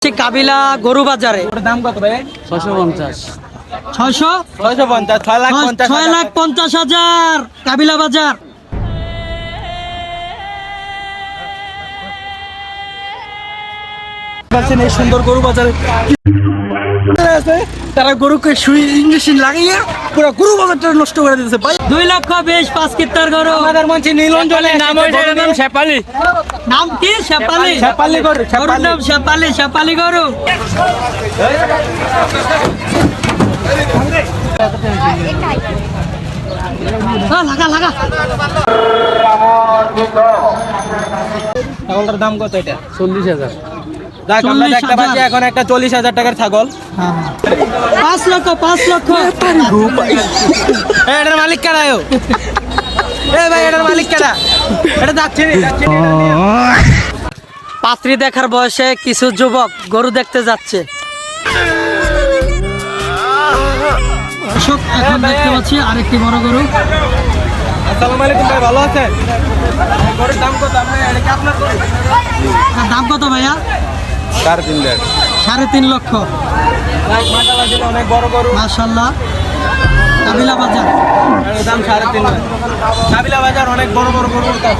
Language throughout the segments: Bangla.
কাবিলা গরু বাজারে দাম কত ভাই? 650 650,000 কাবিলা বাজার। এই সুন্দর গরু বাজারে তারা গরুকে সুই ইঞ্জেকশন লাগিয়ে পুরো গরু বাজারটা নষ্ট করে দিতেছে ভাই। 2,20,5 কিত্তার গরু। আমাদের মঞ্চে নীলঞ্জনের নাম হইছে নাম শেপালি। নাম কি? শেপালি। শেপালি গরু, গরুর নাম শেপালি, শেপালি গরু। লাগা লাগা। ছাগলটার দাম কত এটা? 40,000। দেখ আমরা দেখতে পাচ্ছি এখন একটা 40,000 টাকার ছাগল। 5 লক্ষ। এটার মালিক কারা? এ ভাই এটার মালিক কারা? এটা যাচ্ছে পাত্রী দেখার বয়সে কিছু যুবক গরু দেখতে যাচ্ছে। এখন দেখতে পাচ্ছি আরেকটি বড় গরু। আসসালামু আলাইকুম ভাই, ভালো আছেন? গরুর দাম কত? এটা কি আপনার গরু? দাম কত ভাইয়া? 3.5 লাখ। 3.5 লক্ষ। অনেক বড় গরু মাশাআল্লাহ। কাবিলা বাজার এর দাম 3.5 লাখ। কাবিলা বাজার অনেক বড় বড় গরু আছে।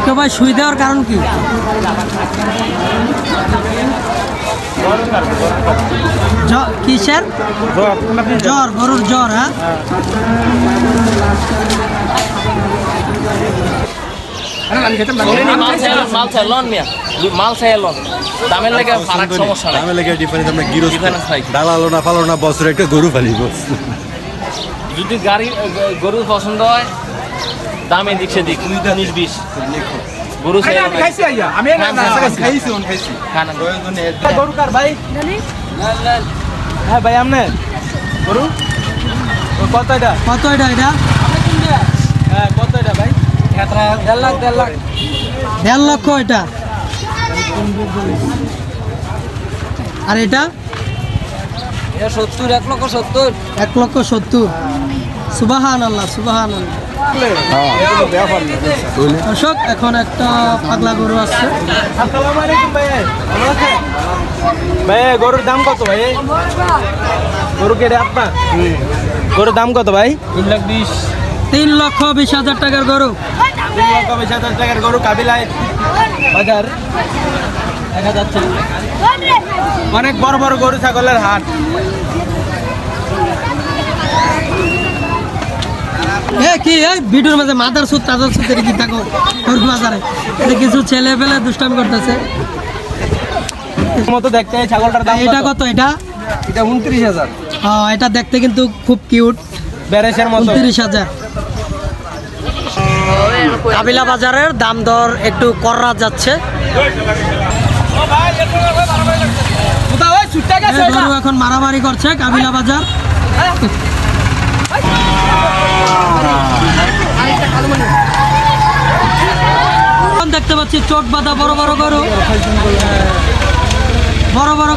তো ভাই শুই দেওয়ার কারণ কি? কিসের জ্বর? গরুর জ্বর। হ্যাঁ, দামের লেগে ফারাক সমস্যা নাই। দামের লেগে ডিফারেন্স আমরা গিরো Difference নাই। দালালো না পালো না বছরে একটা গরু ফালিব। যদি গরু পছন্দ হয় দামে দিক সেদিক 19-20 গরু চাই গরু কার ভাই? হ্যাঁ ভাই আপনার গরু কত এটা? কত এটা? হ্যাঁ কত এটা ভাই? 1.5 লাখ। 1.5 লক্ষ এটা। আর এটা 70, 1,70,000। 1,70,000। সুবহানাল্লাহ, সুবহানাল্লাহ। দর্শক এখন একটা পাগলা গরু আসছে। আসসালামু আলাইকুম ভাই, ভালো আছেন? ভাই গরুর দাম কত ভাই? গরু কেটে আপনার গরুর দাম কত ভাই? 3,20,000। 3,20,000 টাকার গরু। 3,20,000 টাকার গরু কাবিলায় বাজার দেখা যাচ্ছে। অনেক বড় বড় গরু ছাগলের হাট। কি ভিডিওর মাঝে মাদার সুদ তাদার সুদ কি থাকো গরু বাজারে? কিছু ছেলে পেলে দুষ্টামি করতেছে। মতো দেখতে এই ছাগলটার দাম এটা কত? এটা 29,000। এটা দেখতে কিন্তু খুব কিউট। বেরেশের মতো। 29,000। কাবিলা বাজারের দাম দর একটু করা যাচ্ছে। গরু এখন মারামারি করছে কাবিলা বাজার। দেখতে পাচ্ছি চোখ বাঁধা বড় বড়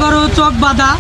গরু, চোখ বাঁধা।